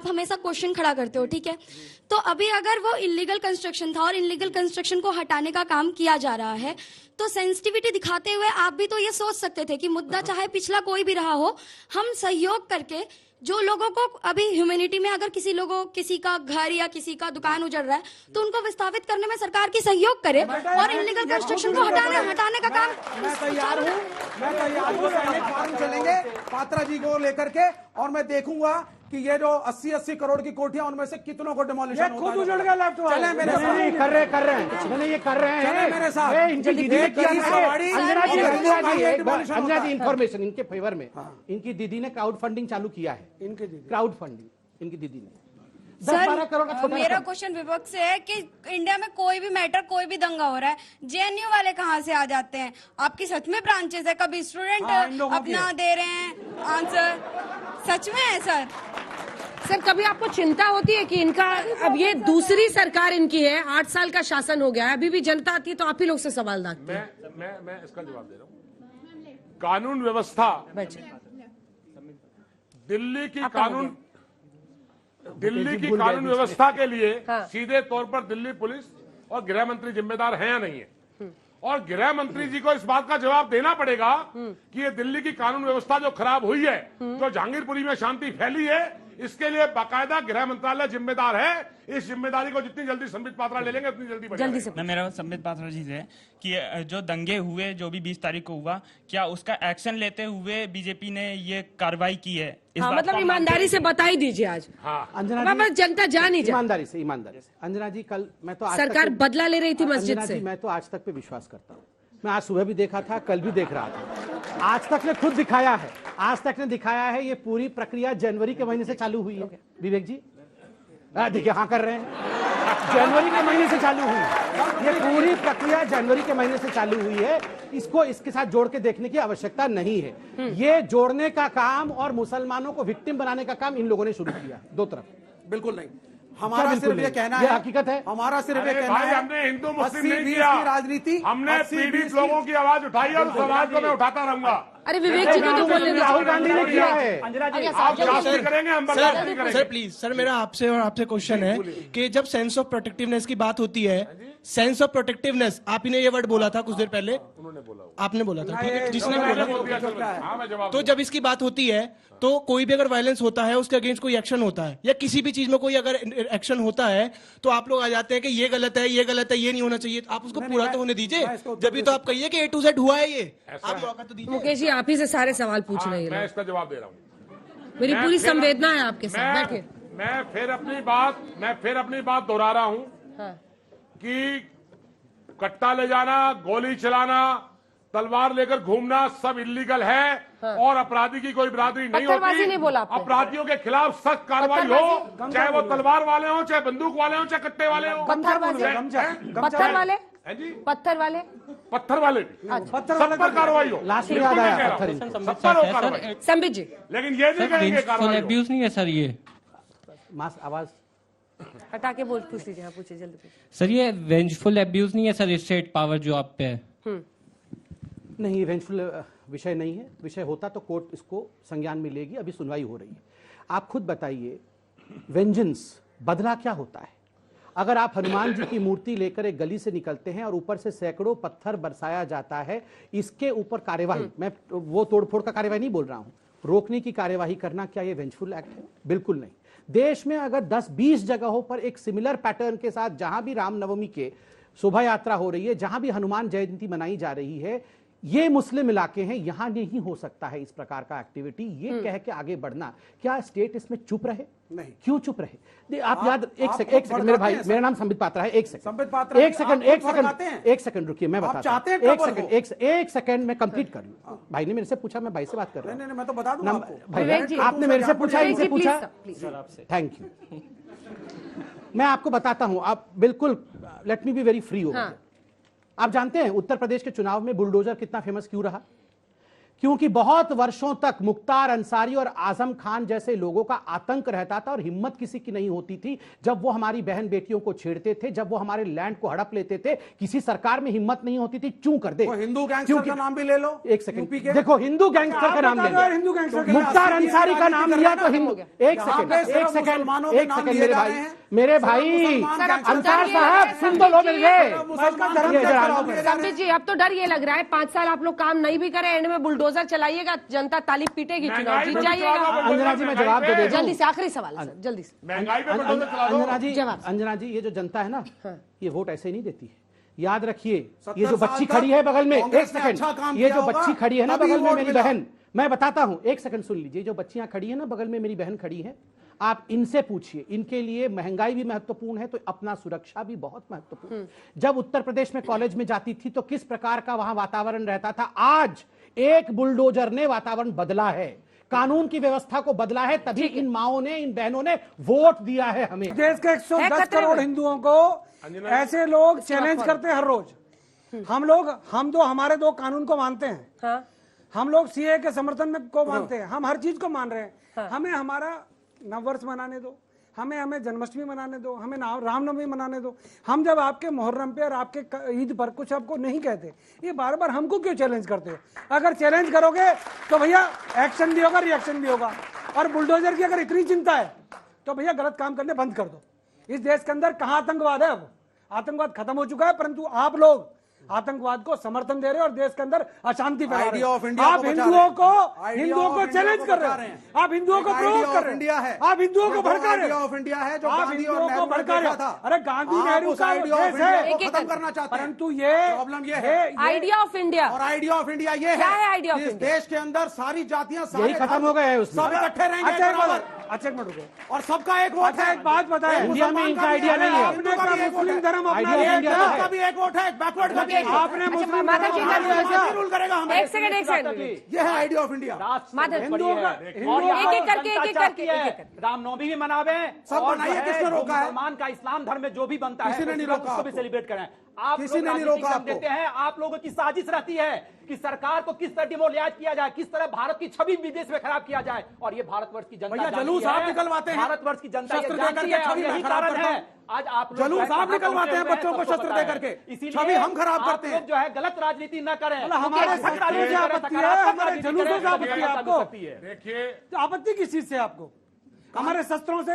हमेशा क्वेश्चन खड़ा करते हो, ठीक है। तो अभी अगर वो इलीगल कंस्ट्रक्शन था और इलीगल कंस्ट्रक्शन को हटाने का काम किया जा रहा है, तो सेंसिटिविटी दिखाते हुए आप भी तो ये सोच सकते थे कि मुद्दा चाहे पिछला कोई भी रहा हो, हम सहयोग करके जो लोगों को अभी ह्यूमैनिटी में अगर किसी का घर या किसी का दुकान उजड़ रहा है तो उनको विस्थापित करने में सरकार की सहयोग करे और इलीगल कंस्ट्रक्शन को हटाने का काम। मैं तैयार हूँ, चलेंगे पात्रा जी को लेकर के, और मैं देखूंगा कि ये जो 80-80 करोड़ की कोठियां उनमें से कितनों को डिमोलिशन खुद उजड़ गया लैपटॉप। चले मेरे साथ, कर रहे हैं ये कर रहे हैं, चले मेरे साथ। अंजना जी इंफॉर्मेशन इनके फेवर में, इनकी दीदी ने क्राउड फंडिंग चालू किया है, इनकी क्राउड फंडिंग इनकी दीदी ने सर, मेरा क्वेश्चन विपक्ष से है कि इंडिया में कोई भी मैटर, कोई भी दंगा हो रहा है, जेएनयू वाले कहाँ से आ जाते हैं? आपकी सच में ब्रांचेस है? कभी स्टूडेंट अपना दे रहे हैं आंसर? सच में है सर? सर, कभी आपको चिंता होती है कि इनका अब ये दूसरी सरकार इनकी है, 8 साल का शासन हो गया है, अभी भी जनता आती है तो आप ही लोग से सवाल दागते हैं? मैं इसका जवाब दे रहा हूँ। कानून व्यवस्था, दिल्ली की कानून व्यवस्था के लिए सीधे तौर पर दिल्ली पुलिस और गृह मंत्री जिम्मेदार हैं या नहीं है, और गृह मंत्री जी को इस बात का जवाब देना पड़ेगा कि ये दिल्ली की कानून व्यवस्था जो खराब हुई है, जो जहांगीरपुरी में शांति फैली है, इसके लिए बाकायदा गृह मंत्रालय जिम्मेदार है। इस जिम्मेदारी को जितनी जल्दी संबित पात्रा ले लेंगे उतनी जल्दी से। मेरा संबित पात्रा जी से कि जो दंगे हुए, जो भी 20 तारीख को हुआ, क्या उसका एक्शन लेते हुए बीजेपी ने ये कार्रवाई की है? हाँ, मतलब ईमानदारी से बता ही दीजिए आज। हाँ, अंजना, जनता जान ही ईमानदारी से। अंजना जी, कल मैं तो सरकार बदला ले रही थी मस्जिद से, मैं तो आज तक पे विश्वास करता हूँ। मैं आज सुबह भी देखा था, कल भी देख रहा था। आज तक ने खुद दिखाया है, ये पूरी प्रक्रिया जनवरी के महीने से चालू हुई है। विवेक जी देखिए, हाँ कर रहे हैं, जनवरी के महीने से चालू हुई है ये पूरी प्रक्रिया, जनवरी के महीने से चालू हुई है। इसको इसके साथ जोड़ के देखने की आवश्यकता नहीं है। ये जोड़ने का काम और मुसलमानों को विक्टिम बनाने का काम इन लोगों ने शुरू किया, दो तरफ। बिल्कुल नहीं, हमारा सिर्फ ये कहना है, हकीकत है, हमारा सिर्फ ये कहना है, हमने हिंदू मुस्लिम नहीं किया, राजनीति, हमने पीड़ित लोगों की आवाज उठाई और उस आवाज को मैं उठाता रहूंगा। अरे विवेक जी को तो बोलने दीजिए। राहुल गांधी ने किया है। आप शास्त्री करेंगे, हम बर्दाश्त नहीं करेंगे। सर प्लीज, सर मेरा आपसे क्वेश्चन है कि जब सेंस ऑफ प्रोटेक्टिवनेस की बात होती है, सेंस ऑफ प्रोटेक्टिवनेस, आप ही ने ये वर्ड बोला था कुछ देर पहले, आपने बोला था, ठीक है, जिसने बोला। तो जब इसकी बात होती है तो कोई भी अगर वायलेंस होता है, उसके अगेंस्ट कोई एक्शन होता है, या किसी भी चीज में कोई अगर एक्शन होता है, तो आप लोग आ जाते हैं कि ये गलत है, ये नहीं होना चाहिए। आप उसको पूरा तो होने दीजिए, जब भी तो आप कहिए कि A to Z हुआ है ये, आप मौका तो दीजिए। मुकेश जी, आप ही से सारे सवाल पूछ रहे हैं। मैं इसका जवाब दे रहा हूँ। मेरी पूरी संवेदना है आपके साथ, बैठिए। मैं फिर अपनी बात दोहरा रहा हूँ कि कट्टा ले जाना, गोली चलाना, तलवार लेकर घूमना सब इलीगल है। और अपराधी की कोई बिरादरी नहीं होती। नहीं बोला आपने। अपराधियों के खिलाफ सख्त कार्रवाई हो, चाहे वो तलवार वाले हो, चाहे बंदूक वाले हो, चाहे कट्टे वाले हो। पत्थर वाले सब पर कार्रवाई हो। लास्ट में याद आया पत्थर, सब पर हो कार्रवाई। संबित जी, लेकिन ये नहीं कहेंगे कार्रवाई अब्यूज नहीं है सर ये? आवाज हटा के पूछ लीजिए। हाँ, पूछिए, जल्दी पूछिए। सर, ये वेंजफुल अब्यूज नहीं है सर, स्टेट पावर जो आप पे है? नहीं, वेंजफुल विषय नहीं है। विषय होता तो कोर्ट इसको संज्ञान में लेगी, अभी सुनवाई हो रही है। आप खुद बताइए, वेंजेंस, बदला क्या होता है? अगर आप हनुमान जी की मूर्ति लेकर एक गली से निकलते हैं और ऊपर से सैकड़ों पत्थर बरसाया जाता है, इसके ऊपर कार्यवाही, मैं वो तोड़फोड़ का कार्यवाही नहीं बोल रहा हूं, रोकने की कार्यवाही करना, क्या ये वेंजफुल एक्ट है? बिल्कुल नहीं। देश में अगर 10-20 जगहों पर एक सिमिलर पैटर्न के साथ, जहां भी रामनवमी के शोभा यात्रा हो रही है, जहां भी हनुमान जयंती मनाई जा रही है, ये मुस्लिम इलाके हैं, यहां नहीं हो सकता है इस प्रकार का एक्टिविटी, ये कह के आगे बढ़ना। क्या स्टेट इसमें चुप रहे? नहीं। क्यों चुप रहे? आप याद, एक सेकंड मेरे भाई, मेरा नाम संबित पात्रा है। एक सेकंड रुकिए, मैं बताता हूं। एक सेकंड मैं कंप्लीट कर लूं। भाई ने मेरे से पूछा, मैं भाई से बात कर रहा हूं। मैं तो बता दूंगा भाई, आपने मेरे से पूछा, इनसे पूछा। Thank you. मैं आपको बताता हूं, आप बिल्कुल, let me be very free हो। आप जानते हैं उत्तर प्रदेश के चुनाव में बुलडोजर कितना फेमस क्यों रहा? क्योंकि बहुत वर्षों तक मुख्तार अंसारी और आजम खान जैसे लोगों का आतंक रहता था और हिम्मत किसी की नहीं होती थी जब वो हमारी बहन बेटियों को छेड़ते थे, जब वो हमारे लैंड को हड़प लेते थे। किसी सरकार में हिम्मत नहीं होती थी, चूं कर दे। हिंदू गैंगस्टर का नाम भी ले लो। एक सेकंड, देखो हिंदू गैंगस्टर का नाम ले लो, मुख्तार अंसारी का नाम लिया तो हिंदू। एक सेकंड मेरे भाई अंसार साहब सुन तो लो मेरे। संबित जी, अब तो डर ये लग रहा है 5 साल आप लोग काम नहीं भी करें, एंड में बुलडोजर चलाइएगा, जनता ताली पीटेगी, चुनाव जीत जाइएगा। अंजना जी मैं जवाब दे देता हूं। जल्दी से आखिरी सवाल है सर, जल्दी से। महंगाई पे बुलडोजर चला दो। अंजना जी ये जो जनता है ना, ये वोट ऐसे नहीं देती है। याद रखिए, ये जो बच्ची खड़ी है बगल में, एक सेकंड, ये जो बच्ची खड़ी है ना बगल में मेरी बहन, मैं बताता हूं, एक सेकंड सुन लीजिए। जो बच्चियां खड़ी है ना बगल में मेरी बहन खड़ी है, आप इनसे पूछिए, इनके लिए महंगाई भी महत्वपूर्ण है तो अपना सुरक्षा भी बहुत महत्वपूर्ण। जब उत्तर प्रदेश में कॉलेज में जाती थी तो किस प्रकार का वहां वातावरण रहता था, आज एक बुलडोजर ने वातावरण बदला है, कानून की व्यवस्था को बदला है, तभी इन माओं ने, इन बहनों ने वोट दिया है हमें। देश के 110 करोड़ हिंदुओं को ऐसे लोग चैलेंज करते हैं हर रोज। हम तो हमारे 2 कानून को मानते हैं, हम लोग सीए के समर्थन में को मानते हैं, हम हर चीज को मान रहे हैं। हमें हमारा नववर्ष मनाने दो, हमें जन्माष्टमी मनाने दो, हमें रामनवमी मनाने दो। हम जब आपके मुहर्रम पे और आपके ईद पर कुछ आपको नहीं कहते, ये बार बार हमको क्यों चैलेंज करते हो? अगर चैलेंज करोगे तो भैया एक्शन भी होगा, रिएक्शन भी होगा। और बुलडोजर की अगर इतनी चिंता है तो भैया गलत काम करने बंद कर दो। इस देश के अंदर कहां आतंकवाद है? अब आतंकवाद खत्म हो चुका है, परंतु आप लोग आतंकवाद को समर्थन दे रहे हो और देश के अंदर अशांति फैला रहे हो। आप हिंदुओं को चैलेंज कर रहे हैं, आप हिंदुओं को प्रोवोक कर रहे हैं, आप हिंदुओं को भड़का रहे हो। ऑफ इंडिया है जो आप हिंदुओं को भड़का रहे हो। अरे गांधी नेहरू का देश है, खत्म करना चाहते हैं, परंतु ये प्रॉब्लम ये है आइडिया ऑफ इंडिया। और आइडिया ऑफ इंडिया ये क्या है आइडिया ऑफ इस इंडिया? देश के अंदर सारी जातियां, यही सारे खत्म हो गए हैं उसमें। सब इकट्ठे रहेंगे, अच्छा एक मिनट रुको, और सबका एक वोट है। एक बात बताएं, इंडिया में इनका आइडिया नहीं है। आपने का मुस्लिम धर्म अपना आइडिया लिया इंडिया क्या? का भी एक वोट है, बैकवर्ड का भी एक वोट। आपने मुस्लिम माता जी का रूल करेगा हमें। एक सेकंड ये है आइडिया ऑफ इंडिया। हिंदुओं का एक एक करके रामनवमी भी मनावे, सब मनाइए, किसने रोका है? मुसलमान का इस्लाम धर्म में जो भी बनता है किसी ने नहीं रोका उसको भी आपको। सेलिब्रेट करें। आप किसी लोग ने नहीं राजनीतिक रोका दम आपको। देते हैं, आप लोगों की साजिश रहती है कि सरकार को किस तरह डिमोलियाज किया जाए, किस तरह भारत की छवि विदेश में खराब किया जाए। और ये भारतवर्ष की जनता भैया जानती जलूस है, आप निकलवाते हैं, भारतवर्ष की जनता ये शस्त्र जानती देकर है, के और छवि यही खराब कारण करता है हूं। आज आप लोग जलूस जो है आप निकलवाते हैं पहुंचे हुए बच्चों को सबको शस्त्र पता है। देकर के, इसीलिए छवि हम खराब आप करते हैं। लोग जो है गलत राजनीति न करें। हमारे शस्त्रों से आपत्ति है, हमारे जलूसों से आपत्ति है आपको। देखिए, तो आपत्ति किस चीज से आपको? हमारे शस्त्रों से,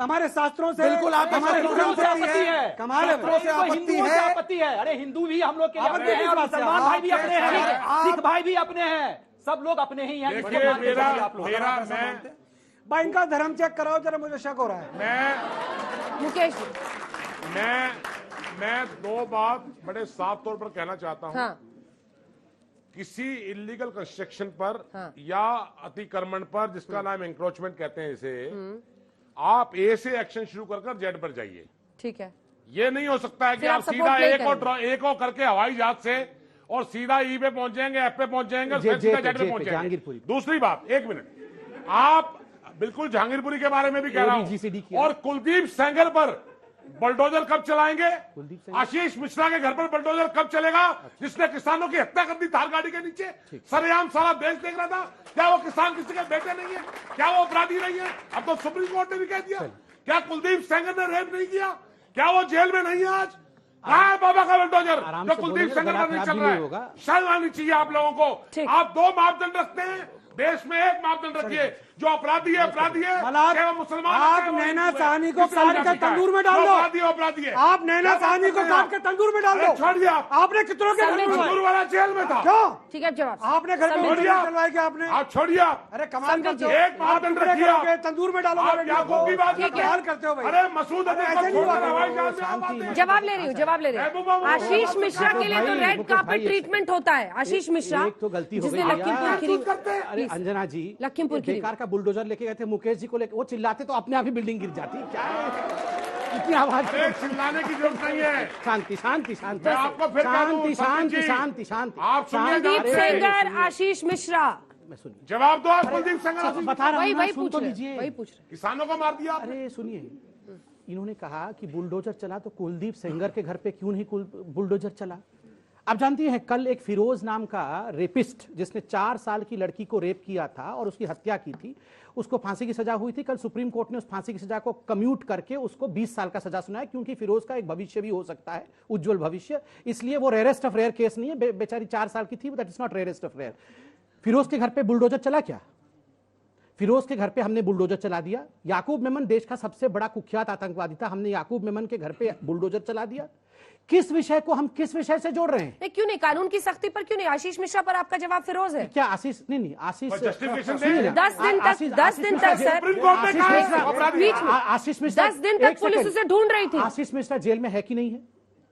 हमारे शास्त्रों से, बिल्कुल आपके हमारे शस्त्रों धर्म से आपत्ति है। कमाल है। शस्त्रों से आपत्ति हिंदुओं से है। आपत्ति है। अरे हिंदू भी हम लोग के लिए आपत्ति अपने हैं, किस और बात से? मुसलमान भाई भी आप अपने हैं, आप- सिख भाई भी अपने हैं, सब लोग अपने ही हैं। इसको देखिए मान के चलिए आप लोग। भाई इनका धर्म चेक कराओ जरा, मुझे शक हो रहा है। मुकेश मैं 2 बात बड़े साफ तौर पर कहना चाहता हूं। हाँ किसी इलीगल कंस्ट्रक्शन पर हाँ। या अतिक्रमण पर, जिसका नाम एंक्रोचमेंट कहते हैं इसे, आप ए से एक्शन शुरू कर जेड पर जाइए। ठीक है, ये नहीं हो सकता है कि फिर आप आप सीधा support नहीं एक और करके हवाई जहाज से और सीधा ई पे पहुंच जाएंगे, एफ पे पहुंच जाएंगे, फिर सीधा जेड पे पहुंच जाएंगे। जहांगीरपुरी। दूसरी बात, 1 मिनट, आप बिल्कुल जहांगीरपुरी के बारे में भी कह रहा GCD हूं। किया। और कुलदीप सेंगर पर बुलडोजर कब चलाएंगे? आशीष मिश्रा के घर पर बुलडोजर कब चलेगा, जिसने किसानों की हत्या कर दी थार गाड़ी के नीचे? सरेआम सारा देश देख रहा था। क्या वो किसान किसी के बेटे नहीं है? क्या वो अपराधी नहीं है? अब तो सुप्रीम कोर्ट ने भी कह दिया। क्या कुलदीप सेंगर ने रेप नहीं किया? क्या वो जेल में नहीं है आज? कहाँ है बाबा का बुलडोजर जो कुलदीप सेंगर पर नहीं चल रहा है? शर्म आनी चाहिए आप लोगों को। आप 2 मापदंड रखते हैं, देश में 1 मापदंड रखिए, जो अपराधी है अपराधी है, चाहे वो मुसलमान है, आप चाहे वो नैना हिंदू है। साहनी को किसी काट का के शिकायत। तंदूर में डाल जो दो। अपराधी है अपराधी है। आप नैना साहनी को काट के तंदूर में डाल दो। छोड़ दिया आपने कितनों के घर में तंदूर वाला जेल में था। क्यों? ठीक है, जवाब आपने घर में छोड़ गोली दिया। चलवाई क्या आपने? आप छोड़िए। अरे कमाल करते हो। एक मापदंड रखिए आप। तंदूर में डालो। आप क्या की बात करते कमाल करते हो भाई। अरे मसूद अजहर ऐसे को नहीं हुआ छोड़कर करता। हवाई जहाज में आप आते हैं। जवाब ले रही हूँ, जवाब ले रही महबूबा हूँ। वो- आशीष मिश्रा के लिए तो भाई, रेड मुकेश कार्पेट भाई, ट्रीटमेंट होता है। आशीष मिश्रा एक तो गलती हो जिसने गई लखीमपुर खीरी अरे अंजना जी, लखीमपुर ये खीरी बेकार का बुलडोजर लेके गए थे मुकेश जी को लेके, वो चिल्लाते तो अपने आप ही बिल्डिंग गिर जाती। क्या है इतनी आवाज? अरे चिल्लाने की जरूरत नहीं है। शांति शांति शांति मैं आपको फिर कह दूं, शांति संदीप शांति जी, शांति शांति आप सुनिए, शांति। कुलदीप अरे, सेंगर, आशीष मिश्रा, मैं सुनिए, जवाब दो आप कुलदीप सेंगर। बता रहा वही हूँ ना, वही सुन पूछ तो रहे, लीजिए। वही पूछ रहे। किसानों को मार दिया आपने। अरे सुनिए, इन्होंने कहा कि बुलडोजर चला तो कुलदीप सेंगर के घर पे क्यों नहीं बुलडोजर चला? आप जानती हैं कल एक फिरोज नाम का रेपिस्ट जिसने 4 साल की लड़की को रेप किया था और उसकी हत्या की थी, उसको फांसी की सजा हुई थी। कल सुप्रीम कोर्ट ने उस फांसी की सजा को कम्यूट करके उसको 20 साल का सजा सुनाया, क्योंकि फिरोज का एक भविष्य भी हो सकता है, उज्जवल भविष्य। इसलिए वो रेयरेस्ट ऑफ रेयर केस नहीं है, बेचारी 4 साल की थी, that is not rarest of rare. Firoz के घर पे बुलडोजर चला क्या? फिरोज के घर पे हमने बुलडोजर चला दिया। याकूब मेमन देश का सबसे बड़ा कुख्यात आतंकवादी था, हमने याकूब मेमन के घर पे बुलडोजर चला दिया। किस विषय को हम किस विषय से जोड़ रहे हैं? क्यों नहीं, कानून की सख्ती पर क्यों नहीं? आशीष मिश्रा पर आपका जवाब फिरोज है क्या? आशीष नहीं आशीष 10 दिन तक सर आशीष मिश्रा 10 दिन तक पुलिस उसे ढूंढ रही थी। आशीष मिश्रा जेल में है कि नहीं है?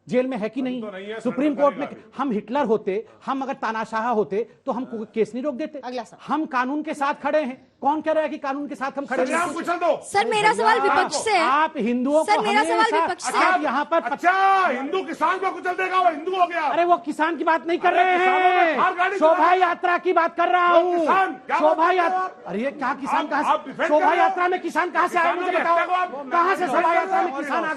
जेल में है कि नहीं है? सुप्रीम कोर्ट में हम हिटलर होते, हम अगर तानाशाह होते तो हम केस नहीं रोक देते। हम कानून के साथ खड़े हैं। कौन कह रहा है कि कानून के साथ हम खड़े हैं? सर मेरा सवाल विपक्ष से है। आप हिंदुओं को मेरा सवाल विपक्ष से आप यहाँ पर अच्छा हिंदू किसान को कुचल देगा, वो हिंदू हो गया। अरे वो किसान की बात नहीं कर रहे हैं, शोभा यात्रा की बात कर रहा हूँ। शोभा यात्रा, अरे क्या किसान कहाँ से? शोभा यात्रा में किसान कहाँ से आए मुझे बताओ, कहाँ से शोभा यात्रा में किसान आ गए?